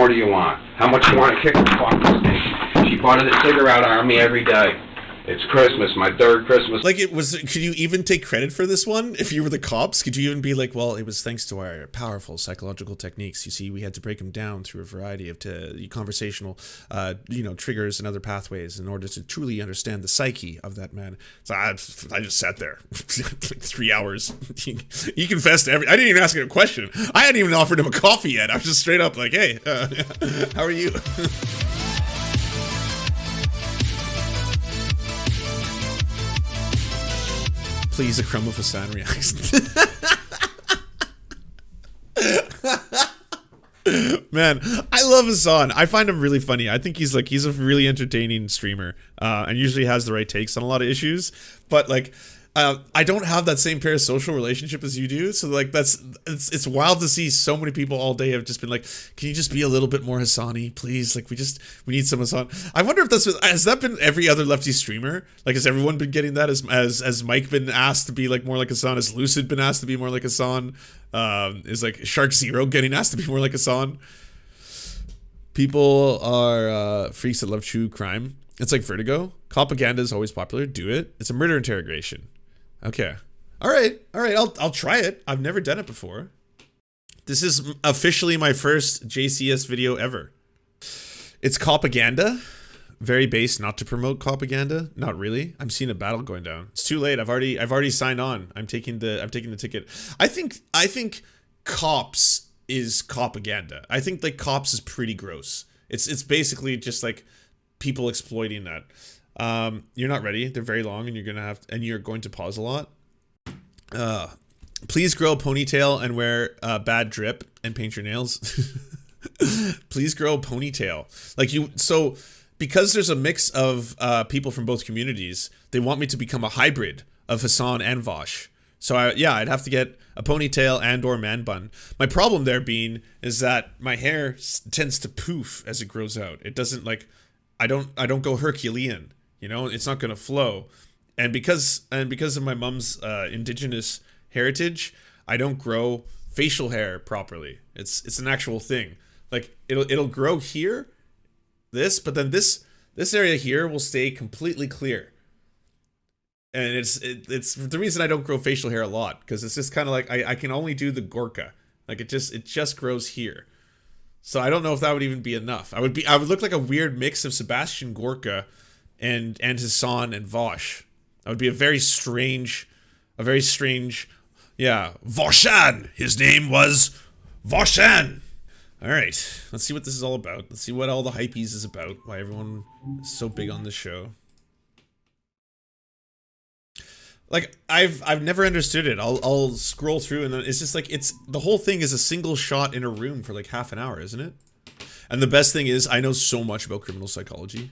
more do you want? How much you want to kick the fucking snake? She bought a cigarette army every day. It's Christmas, my third Christmas. Like, it was, could you even take credit for this one? If you were the cops, could you even be like, well, it was thanks to our powerful psychological techniques. You see, we had to break him down through a variety of conversational, triggers and other pathways in order to truly understand the psyche of that man. So I just sat there like 3 hours. He confessed to everything. I didn't even ask him a question. I hadn't even offered him a coffee yet. I was just straight up like, hey, how are you? Please, a crumb of Hasan reacts. Man, I love Hasan. I find him really funny. I think he's a really entertaining streamer, and usually has the right takes on a lot of issues. But like, I don't have that same parasocial relationship as you do. So like, it's wild to see so many people all day have just been like, can you just be a little bit more Hasan-y, please? Like, we need some Hasan. I wonder if has that been every other lefty streamer? Like, has everyone been getting that? As Mike been asked to be like more like Hasan? Has Lucid been asked to be more like Hasan? Is like Shark Zero getting asked to be more like Hasan? People are freaks that love true crime. It's like Vertigo. Propaganda is always popular. Do it. It's a murder interrogation. Okay. All right. I'll try it. I've never done it before. This is officially my first JCS video ever. It's propaganda. Very base, not to promote propaganda. Not really. I'm seeing a battle going down. It's too late. I've already signed on. I'm taking the ticket. I think cops is propaganda. I think like cops is pretty gross. It's basically just like people exploiting that. You're not ready. They're very long, and you're going to pause a lot. Please grow a ponytail and wear bad drip and paint your nails. Please grow a ponytail. So because there's a mix of people from both communities, they want me to become a hybrid of Hasan and Vosh. So I'd have to get a ponytail and or man bun. My problem there being is that my hair tends to poof as it grows out. It doesn't like, I don't go Herculean. You know, it's not gonna flow, and because of my mom's indigenous heritage, I don't grow facial hair properly. It's an actual thing. Like it'll grow here, but then this area here will stay completely clear. And it's the reason I don't grow facial hair a lot, because it's just kind of like I can only do the Gorka. Like it just grows here. So I don't know if that would even be enough. I would look like a weird mix of Sebastian Gorka and Hasan and Vosh. That would be a very strange, yeah, Voshan. His name was Voshan. All right, let's see what this is all about. Let's see what all the hypees is about. Why everyone is so big on this show. Like I've never understood it. I'll scroll through and then it's just like the whole thing is a single shot in a room for like half an hour, isn't it? And the best thing is I know so much about criminal psychology.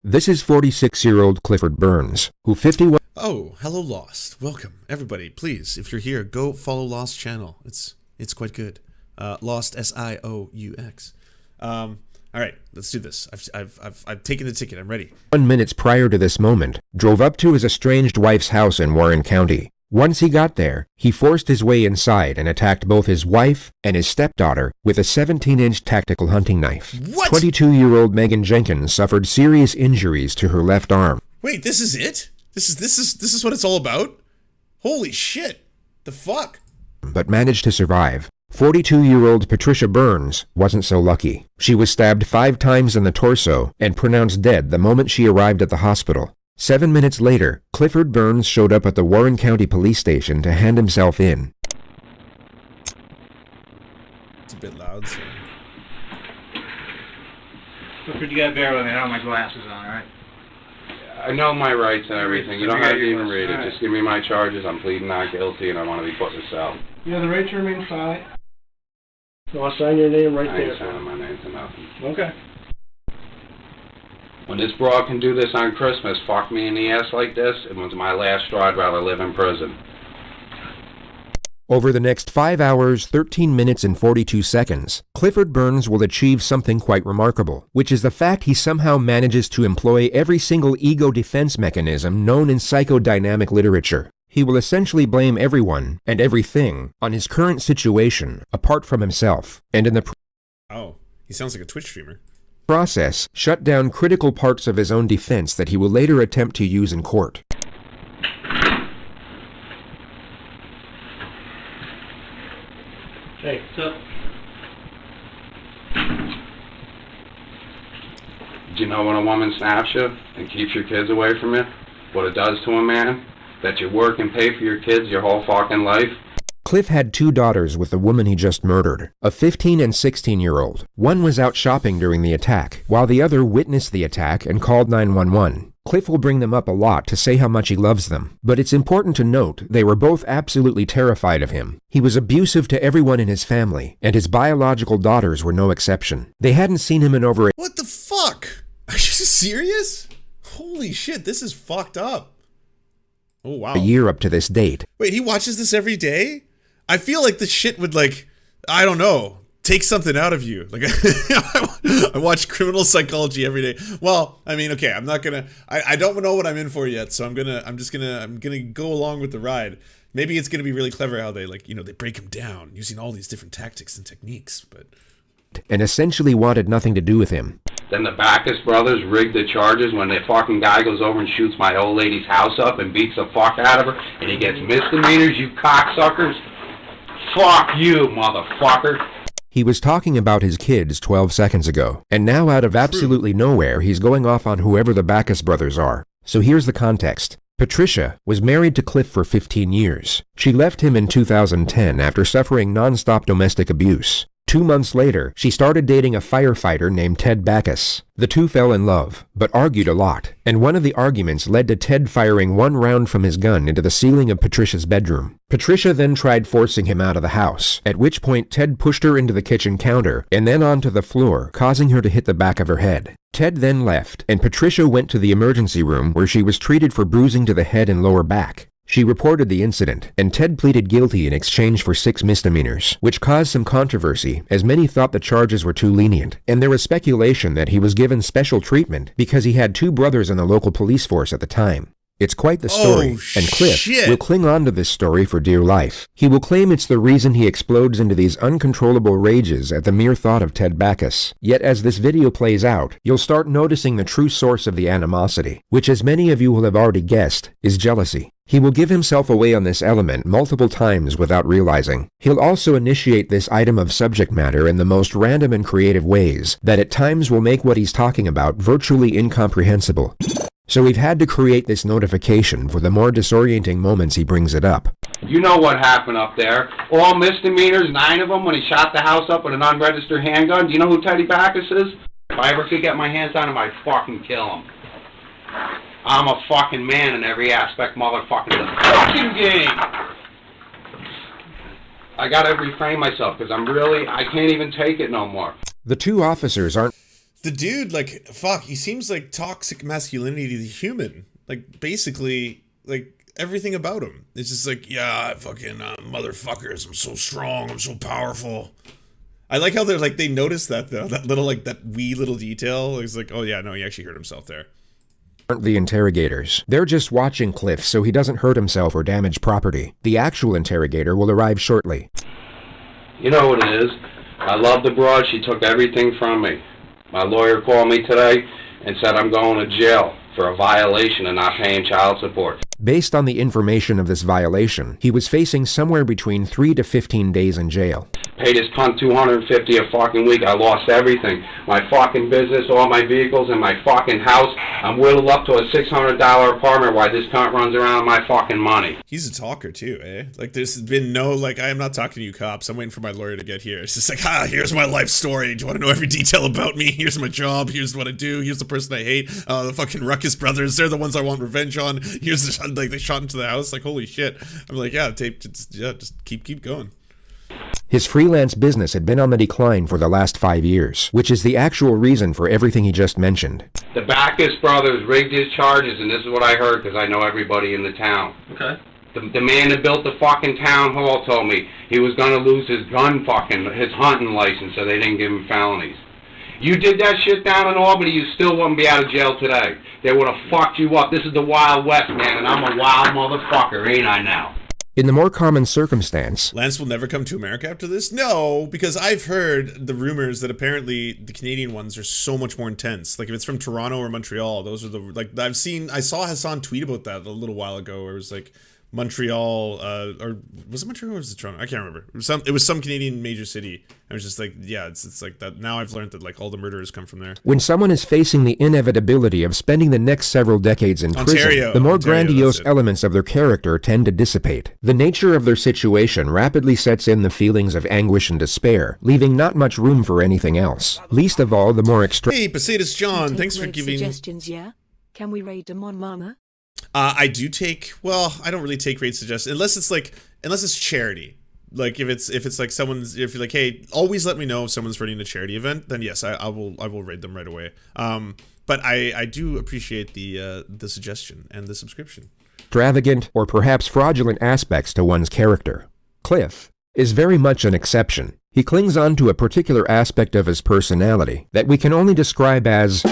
This is 46-year-old Clifford Burns, who 51... Oh, hello Lost. Welcome, everybody. Please, if you're here, go follow Lost channel. It's quite good. Lost SIOUX. All right, let's do this. I've taken the ticket. I'm ready. 1 minutes prior to this moment, drove up to his estranged wife's house in Warren County. Once he got there, he forced his way inside and attacked both his wife and his stepdaughter with a 17-inch tactical hunting knife. What? 22-year-old Megan Jenkins suffered serious injuries to her left arm. Wait, this is it? This is what it's all about? Holy shit. The fuck? But managed to survive. 42-year-old Patricia Burns wasn't so lucky. She was stabbed 5 times in the torso and pronounced dead the moment she arrived at the hospital. 7 minutes later, Clifford Burns showed up at the Warren County Police Station to hand himself in. It's a bit loud, so... Clifford, you gotta bear with me. I don't have my glasses on, alright? I know my rights and everything. You don't have to even read it. Just give me my charges. I'm pleading not guilty, and I want to be put in a cell. You have the right to remain silent. So I'll sign your name right there. I ain't signing my name to nothing. Okay. When this broad can do this on Christmas, fuck me in the ass like this, it was my last straw. I'd rather live in prison. Over the next 5 hours, 13 minutes, and 42 seconds, Clifford Burns will achieve something quite remarkable, which is the fact he somehow manages to employ every single ego defense mechanism known in psychodynamic literature. He will essentially blame everyone and everything on his current situation, apart from himself, and in the Oh, he sounds like a Twitch streamer. process, shut down critical parts of his own defense that he will later attempt to use in court. Hey, so Do you know when a woman snaps you and keeps your kids away from you? What it does to a man? That you work and pay for your kids your whole fucking life? Cliff had 2 daughters with the woman he just murdered, a 15 and 16-year-old. One was out shopping during the attack, while the other witnessed the attack and called 911. Cliff will bring them up a lot to say how much he loves them, but it's important to note they were both absolutely terrified of him. He was abusive to everyone in his family, and his biological daughters were no exception. They hadn't seen him in over What the fuck? Are you serious? Holy shit, this is fucked up. Oh, wow. a year up to this date. Wait, he watches this every day? I feel like this shit would, like, I don't know, take something out of you. Like, I watch criminal psychology every day. Well, I mean, okay, I'm not gonna, I don't know what I'm in for yet, so I'm gonna go along with the ride. Maybe it's gonna be really clever how they, like, you know, they break him down using all these different tactics and techniques, but... And essentially wanted nothing to do with him. Then the Backus brothers rigged the charges when the fucking guy goes over and shoots my old lady's house up and beats the fuck out of her, and he gets misdemeanors, you cocksuckers. Fuck you, motherfucker. He was talking about his kids 12 seconds ago, and now out of absolutely nowhere, he's going off on whoever the Backus brothers are. So here's the context. Patricia was married to Cliff for 15 years. She left him in 2010 after suffering non-stop domestic abuse. 2 months later, she started dating a firefighter named Ted Backus. The two fell in love, but argued a lot, and one of the arguments led to Ted firing 1 round from his gun into the ceiling of Patricia's bedroom. Patricia then tried forcing him out of the house, at which point Ted pushed her into the kitchen counter and then onto the floor, causing her to hit the back of her head. Ted then left, and Patricia went to the emergency room where she was treated for bruising to the head and lower back. She reported the incident, and Ted pleaded guilty in exchange for 6 misdemeanors, which caused some controversy as many thought the charges were too lenient, and there was speculation that he was given special treatment because he had 2 brothers in the local police force at the time. It's quite the story, and Cliff will cling on to this story for dear life. He will claim it's the reason he explodes into these uncontrollable rages at the mere thought of Ted Backus. Yet as this video plays out, you'll start noticing the true source of the animosity, which as many of you will have already guessed, is jealousy. He will give himself away on this element multiple times without realizing. He'll also initiate this item of subject matter in the most random and creative ways that at times will make what he's talking about virtually incomprehensible. So we've had to create this notification for the more disorienting moments he brings it up. You know what happened up there. All misdemeanors, 9 of them, when he shot the house up with an unregistered handgun. Do you know who Teddy Backus is? If I ever could get my hands on him, I'd fucking kill him. I'm a fucking man in every aspect, motherfucking the fucking game. I gotta reframe myself, because I can't even take it no more. The 2 officers aren't... The dude, like, fuck, he seems like toxic masculinity to the human. Like, basically, like, everything about him. It's just like, yeah, fucking motherfuckers, I'm so strong, I'm so powerful. I like how they're like, they notice that, though. That little, like, that wee little detail. It's like, oh yeah, no, he actually hurt himself there. Aren't the interrogators. They're just watching Cliff so he doesn't hurt himself or damage property. The actual interrogator will arrive shortly. You know what it is? I love the broad. She took everything from me. My lawyer called me today and said I'm going to jail for a violation of not paying child support. Based on the information of this violation, he was facing somewhere between 3 to 15 days in jail. Paid his cunt $250 a fucking week. I lost everything. My fucking business, all my vehicles, and my fucking house. I'm whittled up to a $600 apartment while this cunt runs around with my fucking money. He's a talker too, eh? Like, there's been no, like, I am not talking to you cops. I'm waiting for my lawyer to get here. It's just like, here's my life story. Do you want to know every detail about me? Here's my job. Here's what I do. Here's the person I hate. The fucking Ruckus brothers. They're the ones I want revenge on. Here's the, like, they shot into the house. Like, holy shit. I'm like, yeah, tape, just keep going. His freelance business had been on the decline for the last 5 years, which is the actual reason for everything he just mentioned. The Backus brothers rigged his charges, and this is what I heard because I know everybody in the town. Okay. The man that built the fucking town hall told me he was gonna lose his his hunting license, so they didn't give him felonies. You did that shit down in Albany, you still wouldn't be out of jail today. They would have fucked you up. This is the Wild West, man, and I'm a wild motherfucker, ain't I now? In the more common circumstance, Lance will never come to America after this? No, because I've heard the rumors that apparently the Canadian ones are so much more intense. Like if it's from Toronto or Montreal, those are the, like I saw Hasan tweet about that a little while ago where it was like Montreal, or was it Montreal or was it Toronto? I can't remember. It was some Canadian major city. I was just like, yeah, it's like that. Now I've learned that like all the murderers come from there. when someone is facing the inevitability of spending the next several decades in prison, the more grandiose elements of their character tend to dissipate. The nature of their situation rapidly sets in the feelings of anguish and despair, leaving not much room for anything else. Least of all, the more extreme. Hey, Poseidus John, thanks for Raid giving... suggestions, yeah? Can we raid them on Mama? I do take, well, I don't really take raid suggestions unless it's charity. Like if it's like if you're like, hey, always let me know if someone's running a charity event, then yes, I will raid them right away. But I do appreciate the suggestion and the subscription. Extravagant or perhaps fraudulent aspects to one's character. Cliff is very much an exception. He clings on to a particular aspect of his personality that we can only describe as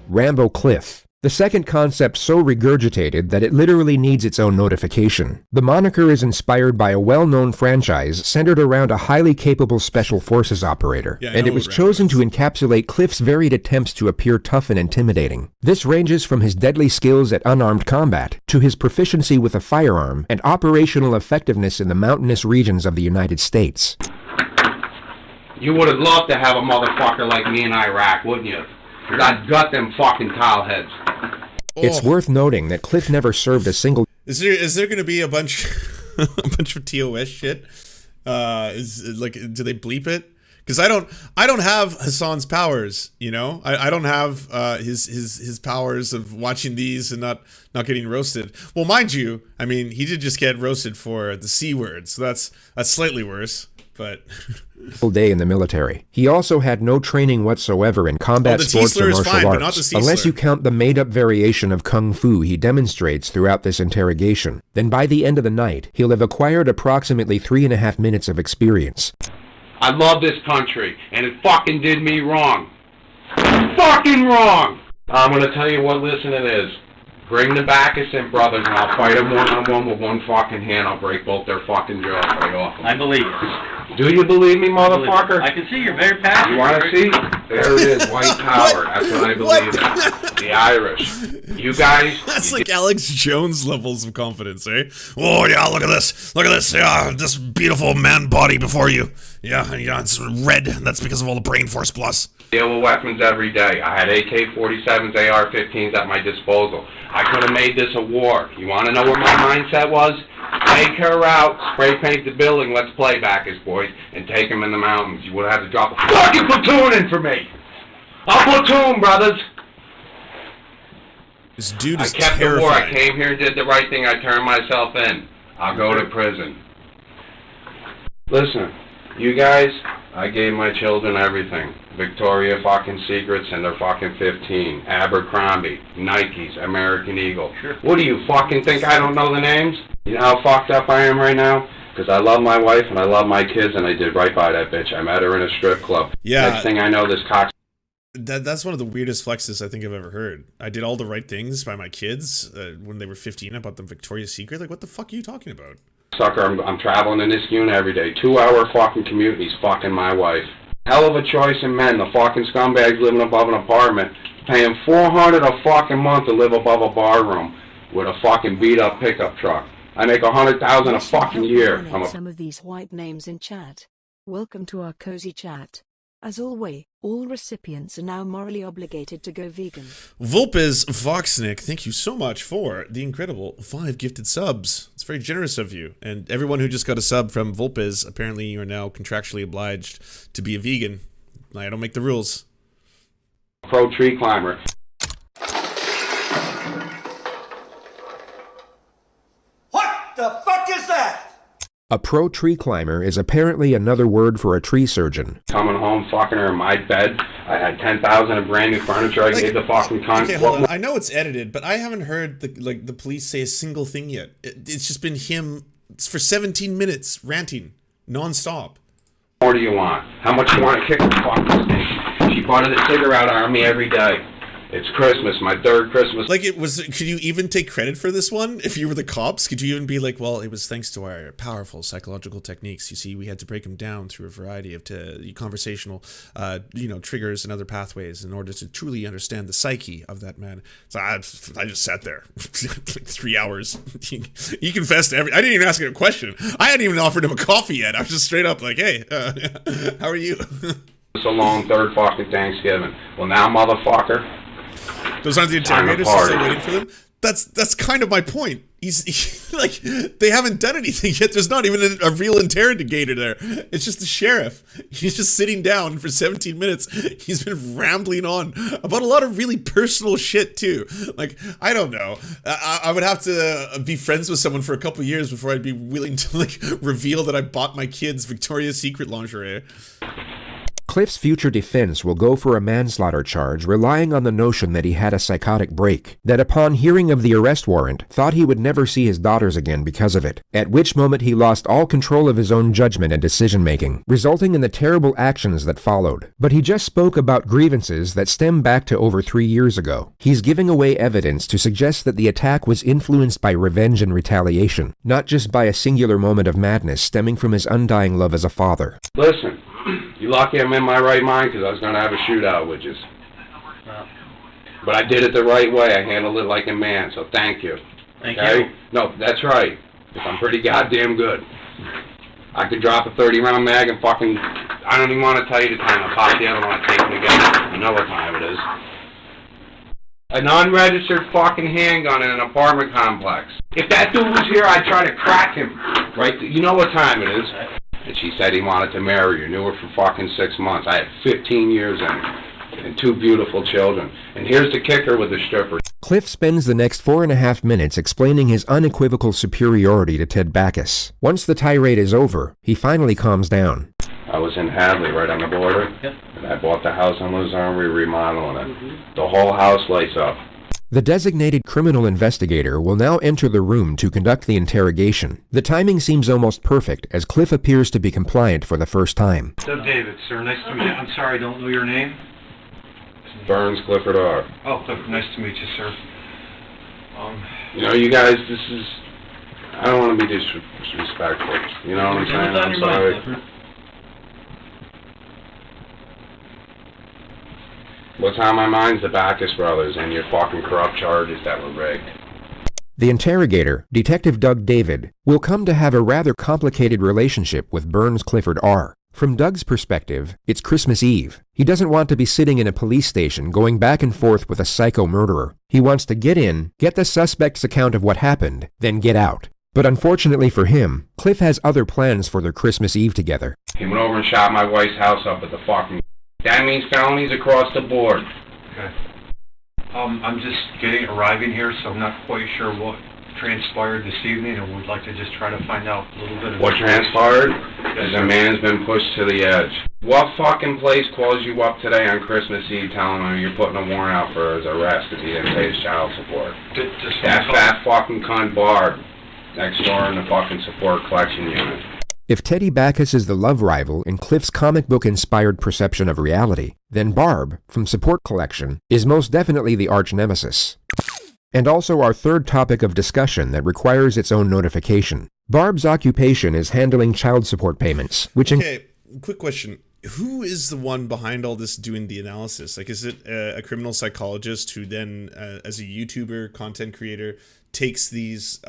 Rambo Cliff. The second concept so regurgitated that it literally needs its own notification. The moniker is inspired by a well-known franchise centered around a highly capable special forces operator, and it was chosen to encapsulate Cliff's varied attempts to appear tough and intimidating. This ranges from his deadly skills at unarmed combat to his proficiency with a firearm and operational effectiveness in the mountainous regions of the United States. You would have loved to have a motherfucker like me in Iraq, wouldn't you? I'd gut them fucking towel heads. It's worth noting that Cliff never served a single... Is there going to be a bunch of TOS shit? Do they bleep it? Because I don't have Hasan's powers, you know? I don't have his powers of watching these and not getting roasted. Well, mind you, I mean, he did just get roasted for the C word, so that's slightly worse. But day in the military. He also had no training whatsoever in combat sports or martial arts, unless you count the made-up variation of kung fu he demonstrates throughout this interrogation. Then by the end of the night, he'll have acquired approximately 3.5 minutes of experience. I love this country, and it fucking did me wrong. Fucking wrong! I'm gonna tell you what listening is. Bring the Backus in, brothers, and I'll fight them one-on-one with one fucking hand. I'll break both their fucking jaws right off them. I believe it. Do you believe me, motherfucker? I can see you're very passionate. You want to see? There it is, white power. That's what I believe in. The Irish. You guys... That's like Alex Jones levels of confidence, eh? Oh, yeah, look at this. Look at this. Yeah, this beautiful man body before you. Yeah, it's red. That's because of all the brain force plus. Deal with weapons every day. I had AK-47s, AR-15s at my disposal. I could have made this a war. You want to know what my mindset was? Take her out, spray paint the building, let's play Backus, boys, and take them in the mountains. You would have had to drop a fucking platoon in for me! A platoon, brothers! This dude is I kept terrifying. the war. I came here and did the right thing. I turned myself in. I'll go to prison. Listen, you guys, I gave my children everything. Victoria fucking Secrets and their fucking 15. Abercrombie, Nikes, American Eagle. Sure. What do you fucking think I don't know the names? You know how fucked up I am right now? Because I love my wife and I love my kids and I did right by that bitch. I met her in a strip club. Yeah. Next thing I know, this cock... That's one of the weirdest flexes I think I've ever heard. I did all the right things by my kids when they were 15. I bought them Victoria's Secret. Like, what the fuck are you talking about? Sucker, I'm traveling in this unit every day. 2-hour fucking commute and he's fucking my wife. Hell of a choice in men. The fucking scumbags living above an apartment, paying $400 a fucking month to live above a bar room with a fucking beat up pickup truck. I make $100,000 a fucking year. Some of these white names in chat. Welcome to our cozy chat. As always, all recipients are now morally obligated to go vegan. Vulpes Voxnick, thank you so much for the incredible 5 gifted subs. It's very generous of you. And everyone who just got a sub from Vulpes, apparently you are now contractually obliged to be a vegan. I don't make the rules. Pro tree climber. What the fuck is that? A pro tree climber is apparently another word for a tree surgeon. Coming home, fucking her in my bed. I had 10,000 of brand new furniture. I gave the fucking Okay, hold on. I know it's edited, but I haven't heard the police say a single thing yet. It's just been him for 17 minutes ranting nonstop. What more do you want? How much you want to kick the fucking thing? She bought the cigarette army every day. It's Christmas, my third Christmas. Like, could you even take credit for this one? If you were the cops, could you even be like, well, it was thanks to our powerful psychological techniques. You see, we had to break them down through a variety of conversational, triggers and other pathways in order to truly understand the psyche of that man. So I just sat there like 3 hours. He confessed to everything. I didn't even ask him a question. I hadn't even offered him a coffee yet. I was just straight up like, hey, how are you? It's a long third fucking Thanksgiving. Well, now, motherfucker. Those aren't the interrogators still waiting for them? That's kind of my point. He's like, they haven't done anything yet. There's not even a real interrogator there. It's just the sheriff. He's just sitting down for 17 minutes. He's been rambling on about a lot of really personal shit too. Like, I don't know. I would have to be friends with someone for a couple years before I'd be willing to like reveal that I bought my kids Victoria's Secret lingerie. Cliff's future defense will go for a manslaughter charge, relying on the notion that he had a psychotic break, that upon hearing of the arrest warrant, thought he would never see his daughters again because of it, at which moment he lost all control of his own judgment and decision-making, resulting in the terrible actions that followed. But he just spoke about grievances that stem back to over 3 years ago. He's giving away evidence to suggest that the attack was influenced by revenge and retaliation, not just by a singular moment of madness stemming from his undying love as a father. Listen. You lucky I'm in my right mind because I was going to have a shootout with you. But I did it the right way. I handled it like a man, so thank you. Thank you. No, that's right. Because I'm pretty goddamn good. I could drop a 30-round mag and fucking... I don't even want to tell you the time. I'll pop the other one and take them together. You know what time it is. An unregistered fucking handgun in an apartment complex. If that dude was here, I'd try to crack him. Right? You know what time it is. And she said he wanted to marry her. Knew her for fucking 6 months. I had 15 years in her. And 2 beautiful children. And here's the kicker with the stripper. Cliff spends the next 4.5 minutes explaining his unequivocal superiority to Ted Backus. Once the tirade is over, he finally calms down. I was in Hadley, right on the border. Yep. And I bought the house in Luzerne. We're remodeling it. The whole house lights up. The designated criminal investigator will now enter the room to conduct the interrogation. The timing seems almost perfect, as Cliff appears to be compliant for the first time. So, David, sir, nice to meet you. I'm sorry, I don't know your name. Burns Clifford R. Oh, Clifford, nice to meet you, sir. You know, you guys, this is... I don't want to be disrespectful. You know what I'm saying? I'm sorry. What's on my mind's the Backus brothers and your fucking corrupt charges that were rigged. The interrogator, Detective Doug David, will come to have a rather complicated relationship with Burns Clifford R. From Doug's perspective, it's Christmas Eve. He doesn't want to be sitting in a police station going back and forth with a psycho murderer. He wants to get in, get the suspect's account of what happened, then get out. But unfortunately for him, Cliff has other plans for their Christmas Eve together. He went over and shot my wife's house up at the fucking... That means felonies across the board. Okay. I'm just arriving here, so I'm not quite sure what transpired this evening, and would like to just try to find out a little bit of... What transpired is a man's been pushed to the edge. What fucking place calls you up today on Christmas Eve telling him you're putting a warrant out for his arrest because he didn't pay his child support? That fat fucking cunt Barb next door in the fucking support collection unit. If Teddy Backus is the love rival in Cliff's comic book-inspired perception of reality, then Barb, from Support Collection, is most definitely the arch-nemesis. And also our third topic of discussion that requires its own notification. Barb's occupation is handling child support payments, which... Okay, quick question. Who is the one behind all this doing the analysis? Like, is it a criminal psychologist who then, as a YouTuber, content creator, takes these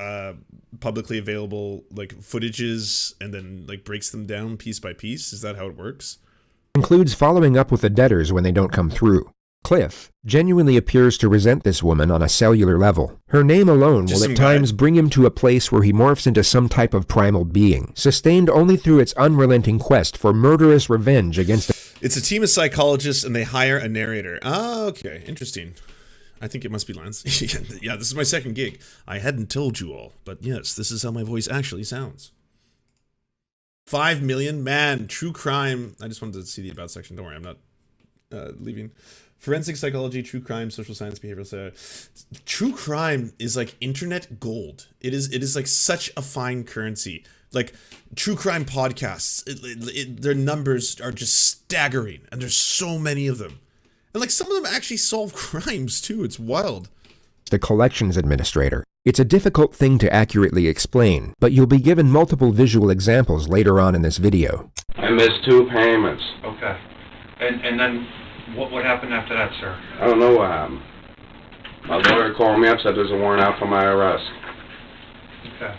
publicly available like footages and then like breaks them down piece by piece? Is that how it works? Includes following up with the debtors when they don't come through. Cliff genuinely appears to resent this woman on a cellular level. Her name alone will at times bring him to a place where he morphs into some type of primal being, sustained only through its unrelenting quest for murderous revenge against... It's a team of psychologists and they hire a narrator. Ah, okay. Interesting. I think it must be Lance. Yeah, this is my second gig. I hadn't told you all, but yes, this is how my voice actually sounds. 5 million? Man, true crime. I just wanted to see the about section. Don't worry, I'm not leaving. Forensic psychology, true crime, social science, behavioral science. True crime is like internet gold. It is like such a fine currency. Like true crime podcasts, their numbers are just staggering, and there's so many of them. And like some of them actually solve crimes too. It's wild. The collections administrator. It's a difficult thing to accurately explain, but you'll be given multiple visual examples later on in this video. I missed 2 payments. Okay. And then what happened after that, sir? I don't know what happened. My lawyer called me up, said there's a warrant out for my arrest. Okay.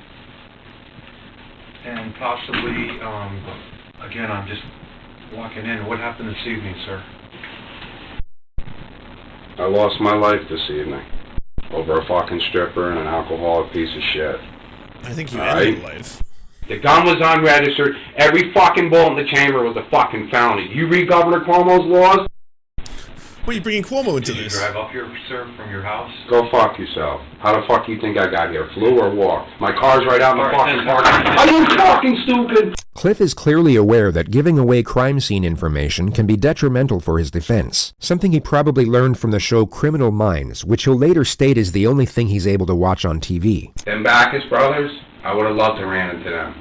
And possibly, again, I'm just walking in. What happened this evening, sir? I lost my life this evening over a fucking stripper and an alcoholic piece of shit. I think you ended life. The gun was unregistered. Every fucking bullet in the chamber was a fucking felony. You read Governor Cuomo's laws? What are you bringing Cuomo into Did you this? drive up here, sir, from your house? Go fuck yourself. How the fuck do you think I got here? Flew or walked? My car's right out in the fucking park. Are you fucking stupid? Cliff is clearly aware that giving away crime scene information can be detrimental for his defense, something he probably learned from the show Criminal Minds, which he'll later state is the only thing he's able to watch on TV. Them Backus brothers, I would have loved to ran into them.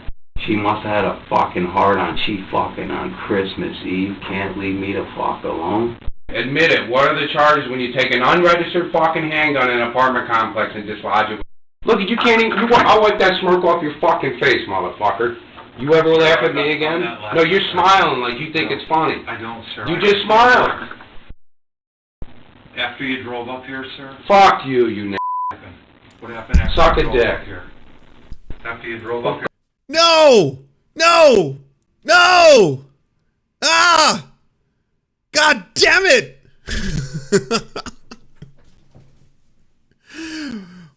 She must have had a fucking heart on. She fucking on Christmas Eve. Can't leave me the fuck alone. Admit it. What are the charges when you take an unregistered fucking handgun in an apartment complex and dislodge it? Look, you can't even... I'll wipe that smirk off your fucking face, motherfucker. You ever laugh at me again? No, you're smiling like you think it's funny. I don't, sir. You just smile. After you drove up here, sir? Fuck you, you n***. What happened after Suck you a drove dick. up here? After you drove up here? No! No! No! Ah! God damn it!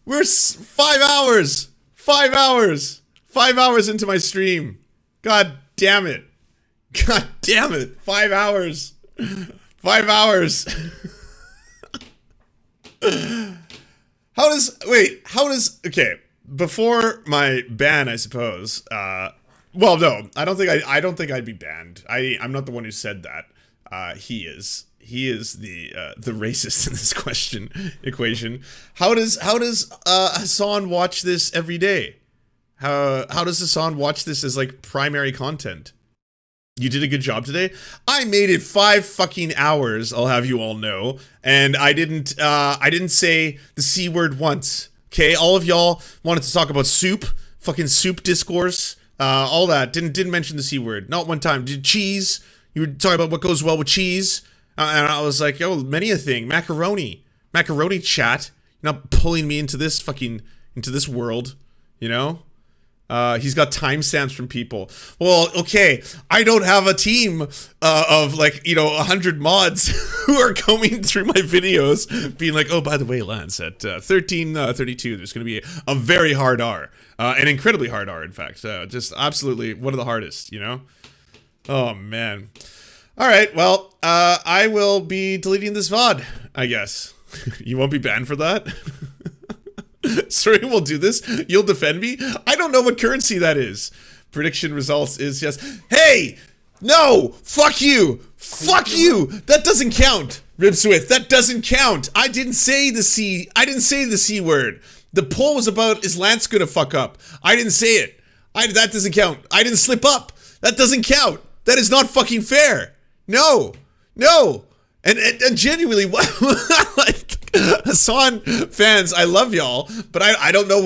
We're 5 hours! 5 hours! 5 hours into my stream. God damn it. God damn it. 5 hours. 5 hours. Okay, before my ban, I suppose, well, no, I don't think I'd be banned. I'm not the one who said that. He is the racist in this equation. How does Hasan watch this every day? How does Hasan watch this as like primary content? You did a good job today. I made it 5 fucking hours, I'll have you all know, and I didn't say the C word once. Okay, all of y'all wanted to talk about soup, fucking soup discourse, all that. Didn't mention the C word, not one time. Did cheese? You were talking about what goes well with cheese, and I was like, yo, many a thing. Macaroni chat. You're not pulling me into this world, you know. He's got timestamps from people. Well, okay, I don't have a team of like, 100 mods who are combing through my videos being like, oh, by the way, Lance, at 13:32, there's going to be a very hard R, an incredibly hard R, in fact, just absolutely one of the hardest, Oh, man. All right, well, I will be deleting this VOD, I guess. You won't be banned for that? Sorry, we'll do this. You'll defend me? I don't know what currency that is. Prediction results is yes. Hey! No! Fuck you! Fuck you! That doesn't count, Ribswith. That doesn't count. I didn't say the C word. The poll was about, is Lance gonna fuck up? I didn't say it. That doesn't count. I didn't slip up. That doesn't count. That is not fucking fair. No. No. And genuinely, like, Hasan fans, I love y'all, but I don't know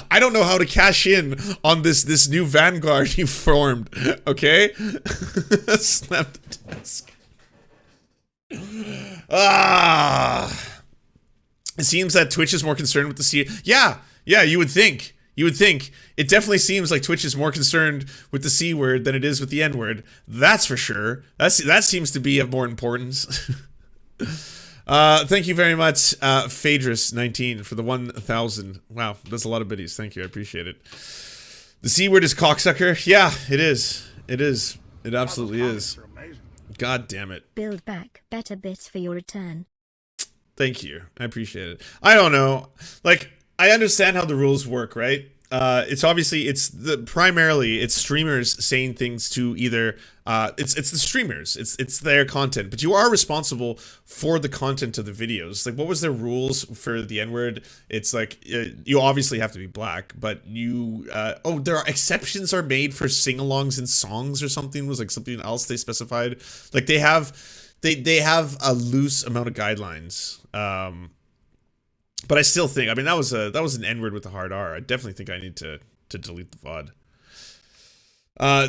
I don't know how to cash in on this new vanguard you formed. Okay, snap the desk. It seems that Twitch is more concerned with the C. Yeah, you would think. It definitely seems like Twitch is more concerned with the C word than it is with the N word. That's for sure. That seems to be of more importance. Thank you very much, Phaedrus19 for the 1,000. Wow, that's a lot of biddies. Thank you, I appreciate it. The C word is cocksucker. Yeah, it is. It absolutely is. God damn it. Build back better bits for your return. Thank you. I appreciate it. I don't know. Like, I understand how the rules work, right? obviously primarily it's streamers saying things to either it's the streamers, it's their content, but you are responsible for the content of the videos. Like, what was their rules for the N-word? It's like you obviously have to be black, but you there are exceptions are made for sing-alongs in songs or something. Was like something else they specified. Like they have a loose amount of guidelines. But I still think, I mean, that was an N-word with a hard R. I definitely think I need to delete the VOD.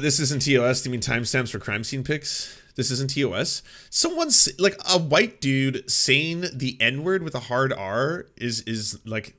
This isn't TOS. Do you mean timestamps for crime scene pics? This isn't TOS. Someone's like a white dude saying the N-word with a hard R is like,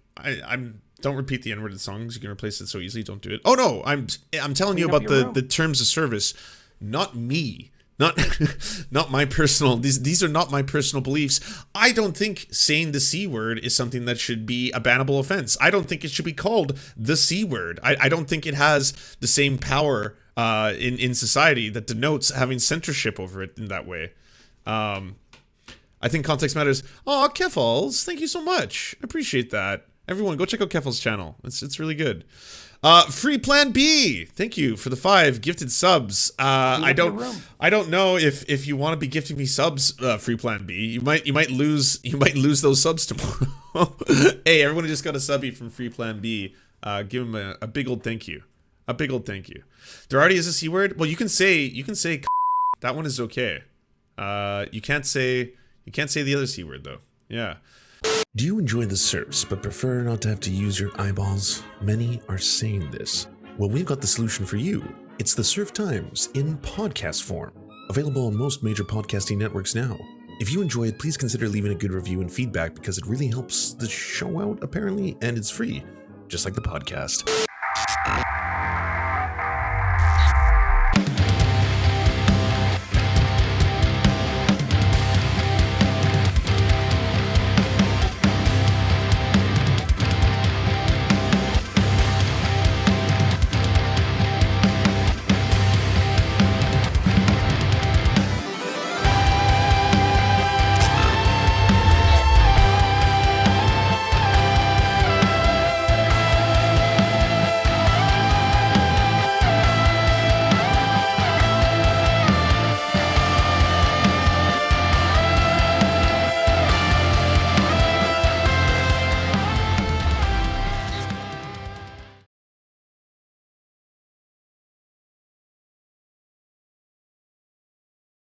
don't repeat the N-word in songs. You can replace it so easily. Don't do it. Oh no, I'm telling you about the terms of service, not me. Not my personal, these are not my personal beliefs. I don't think saying the C word is something that should be a bannable offense. I don't think it should be called the C word. I don't think it has the same power in society that denotes having censorship over it in that way. I think context matters. Oh, Keffals, thank you so much. I appreciate that. Everyone, go check out Keffals' channel. It's really good. Free Plan B, thank you for the 5 gifted subs. I don't know if you want to be gifting me subs, Free Plan B. You might lose those subs tomorrow. Hey, everyone who just got a subby from Free Plan B, give him a big old thank you. A big old thank you. There already is a C word. Well, you can say that one is okay. You can't say the other C word though. Yeah. Do you enjoy the Serfs but prefer not to have to use your eyeballs? Many are saying this. Well, we've got the solution for you. It's the Serf Times in podcast form, available on most major podcasting networks now. If you enjoy it, please consider leaving a good review and feedback because it really helps the show out, apparently, and it's free, just like the podcast.